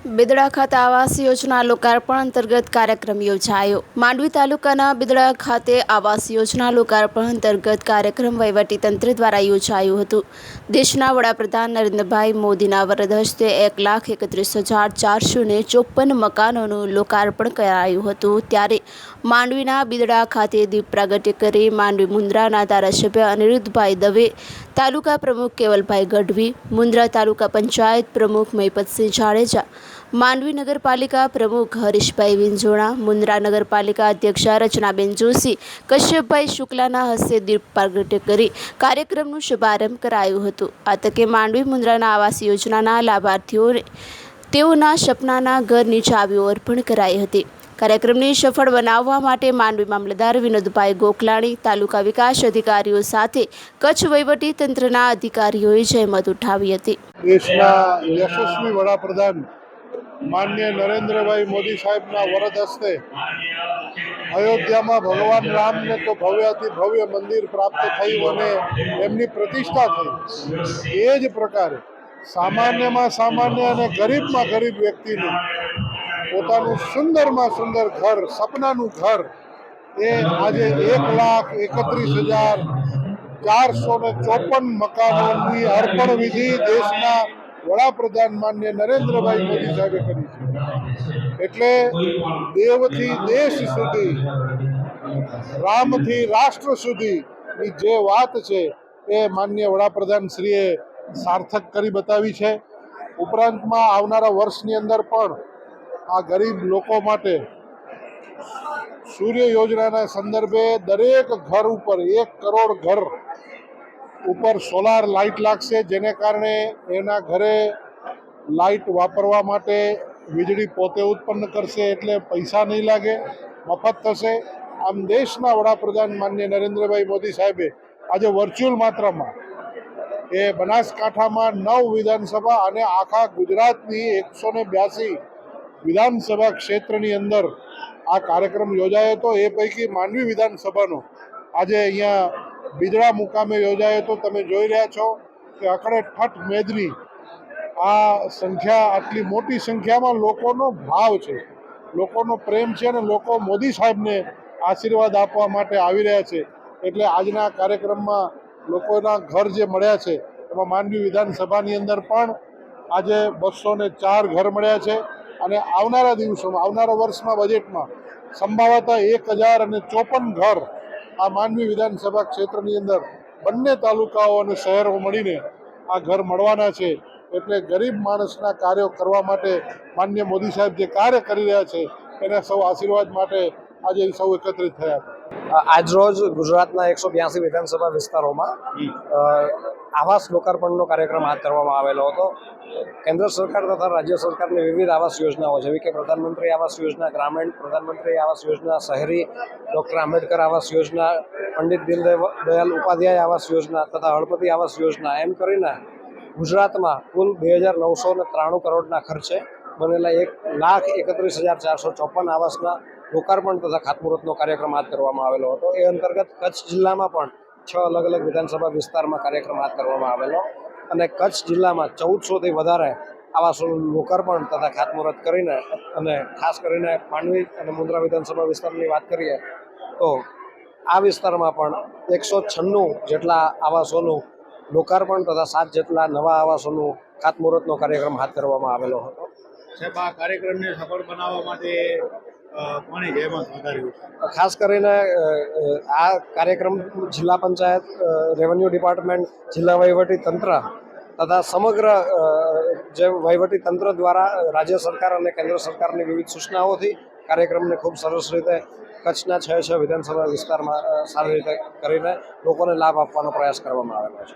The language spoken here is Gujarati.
બિદડા ખાતે આવાસ યોજના લોકાર્પણ અંતર્ગત કાર્યક્રમ યોજાયો। માંડવી તાલુકાના બિદડા ખાતે આવાસ યોજના લોકાર્પણ અંતર્ગત કાર્યક્રમ વહીવટીતંત્ર દ્વારા યોજાયો હતો। દેશના વડાપ્રધાન નરેન્દ્રભાઈ મોદીના વરદ હસ્તે 1,31,454 મકાનોનું લોકાર્પણ કરાયું હતું। ત્યારે માંડવીના બિદડા ખાતે દીપ પ્રાગટ્ય કરી માંડવી મુન્દ્રાના ધારાસભ્ય અનિરુદ્ધભાઈ દવે, તાલુકા પ્રમુખ કેવલભાઈ ગઢવી, મુન્દ્રા તાલુકા પંચાયત પ્રમુખ મહિપતસિંહ જાડેજા, માંડવી નગરપાલિકા પ્રમુખ હરીશભાઈ વિંજોણા, મુન્દ્રા નગરપાલિકા અધ્યક્ષા રચનાબેન જોશી, કશ્યપભાઈ શુક્લાના હસ્તે દીપ પ્રાગટ્ય કરી કાર્યક્રમનું શુભારંભ કરાયું હતું। આ તકે માંડવી મુન્દ્રાના આવાસ યોજનાના લાભાર્થીઓને તેઓના સપનાના ઘરની ચાવીઓ અર્પણ કરાઈ હતી। કાર્યક્રમને સફળ બનાવવા માટે માંડવી મામલતદાર વિનોદભાઈ ગોખલાણી, તાલુકા વિકાસ અધિકારીઓ સાથે કચ્છ વહીવટી તંત્રના અધિકારીઓએ જહેમત ઉઠાવી હતી। દેશના યશસ્વી વડાપ્રધાન માનનીય નરેન્દ્રભાઈ મોદી સાહેબના વરદ હસ્તે અયોધ્યામાં ભગવાન રામને તો ભવ્યાથી ભવ્ય મંદિર પ્રાપ્ત થયું અને એમની પ્રતિષ્ઠા થઈ। એ જ પ્રકારે સામાન્યમાં સામાન્ય અને ગરીબમાં ગરીબ વ્યક્તિને પોતાનું સુંદરમાં સુંદર ઘર, સપનાનું ઘર, એ આજે 1,31,454 મકાનોની અર્પણ વિધિ દેશના વડાપ્રધાન માનનીય નરેન્દ્રભાઈ મોદી સાહેબે કરી છે। એટલે દેવથી દેશ સુધી, રામથી રાષ્ટ્ર સુધીની જે વાત છે એ માનનીય વડાપ્રધાન શ્રીએ સાર્થક કરી બતાવી છે। ઉપરાંતમાં આવનારા વર્ષની અંદર પણ આ ગરીબ લોકો માટે સૂર્ય યોજનાના સંદર્ભે દરેક ઘર ઉપર 1 કરોડ ઘર ઉપર સોલાર લાઇટ લાગશે, જેને કારણે એના ઘરે લાઇટ વાપરવા માટે વીજળી પોતે ઉત્પન્ન કરશે, એટલે પૈસા નહીં લાગે, મફત થશે। આમ દેશના વડાપ્રધાન માનનીય નરેન્દ્રભાઈ મોદી સાહેબે આજે વર્ચ્યુઅલ માત્રામાં એ બનાસકાંઠામાં 9 વિધાનસભા અને આખા ગુજરાતની 182 વિધાનસભા ક્ષેત્રની અંદર આ કાર્યક્રમ યોજાયો હતો। એ પૈકી માંડવી વિધાનસભાનો આજે અહીંયા બિદડા મુકામે યોજાયો હતો। તમે જોઈ રહ્યા છો કે અખડે ઠઠ મેદની આ સંખ્યા, આટલી મોટી સંખ્યામાં લોકોનો ભાવ છે, લોકોનો પ્રેમ છે અને લોકો મોદી સાહેબને આશીર્વાદ આપવા માટે આવી રહ્યા છે। એટલે આજના કાર્યક્રમમાં લોકોના ઘર જે મળ્યા છે એમાં માંડવી વિધાનસભાની અંદર પણ આજે 204 ઘર મળ્યા છે અને આવનારા દિવસોમાં, આવનારા વર્ષમાં બજેટમાં સંભવતઃ 1,054 ઘર આ માંડવી વિધાનસભા ક્ષેત્રની અંદર બંને તાલુકાઓ અને શહેરો મળીને આ ઘર મળવાના છે। એટલે ગરીબ માણસના કાર્યો કરવા માટે માનનીય મોદી સાહેબ જે કાર્ય કરી રહ્યા છે એના સૌ આશીર્વાદ માટે આજે સૌ એકત્રિત થયા હતા। આજરોજ ગુજરાતના 182 વિધાનસભા વિસ્તારોમાં આવાસ લોકાર્પણનો કાર્યક્રમ હાથ ધરવામાં આવેલો હતો। કેન્દ્ર સરકાર તથા રાજ્ય સરકારની વિવિધ આવાસ યોજનાઓ જેવી કે પ્રધાનમંત્રી આવાસ યોજના ગ્રામીણ, પ્રધાનમંત્રી આવાસ યોજના શહેરી, ડૉક્ટર આંબેડકર આવાસ યોજના, પંડિત દીનદયાલ ઉપાધ્યાય આવાસ યોજના તથા હળપતિ આવાસ યોજના, એમ કરીને ગુજરાતમાં કુલ 2,993 કરોડના ખર્ચે બનેલા 1,31,454 આવાસના લોકાર્પણ તથા ખાતમુહૂર્તનો કાર્યક્રમ હાથ ધરવામાં આવેલો હતો। એ અંતર્ગત કચ્છ જિલ્લામાં પણ 6 અલગ અલગ વિધાનસભા વિસ્તારમાં કાર્યક્રમ હાથ ધરવામાં આવેલો અને કચ્છ જિલ્લામાં 1400થી વધારે આવાસોનું લોકાર્પણ તથા ખાતમુહૂર્ત કરીને, અને ખાસ કરીને માંડવી અને મુન્દ્રા વિધાનસભા વિસ્તારની વાત કરીએ તો આ વિસ્તારમાં પણ 196 જેટલા આવાસોનું લોકાર્પણ તથા 7 જેટલા નવા આવાસોનું ખાતમુહૂર્તનો કાર્યક્રમ હાથ ધરવામાં આવેલો હતો। સાહેબ, આ કાર્યક્રમને સફળ બનાવવા માટે કોની જહેમત વધારી? ખાસ કરીને આ કાર્યક્રમ જિલ્લા પંચાયત, રેવન્યુ ડિપાર્ટમેન્ટ, જિલ્લા વહીવટી તંત્ર તથા સમગ્ર જે વહીવટી તંત્ર દ્વારા રાજ્ય સરકાર અને કેન્દ્ર સરકારની વિવિધ સૂચનાઓથી કાર્યક્રમને ખૂબ સરસ રીતે કચ્છના 6 વિધાનસભા વિસ્તારમાં સારી રીતે કરીને લોકોને લાભ આપવાનો પ્રયાસ કરવામાં આવેલો છે।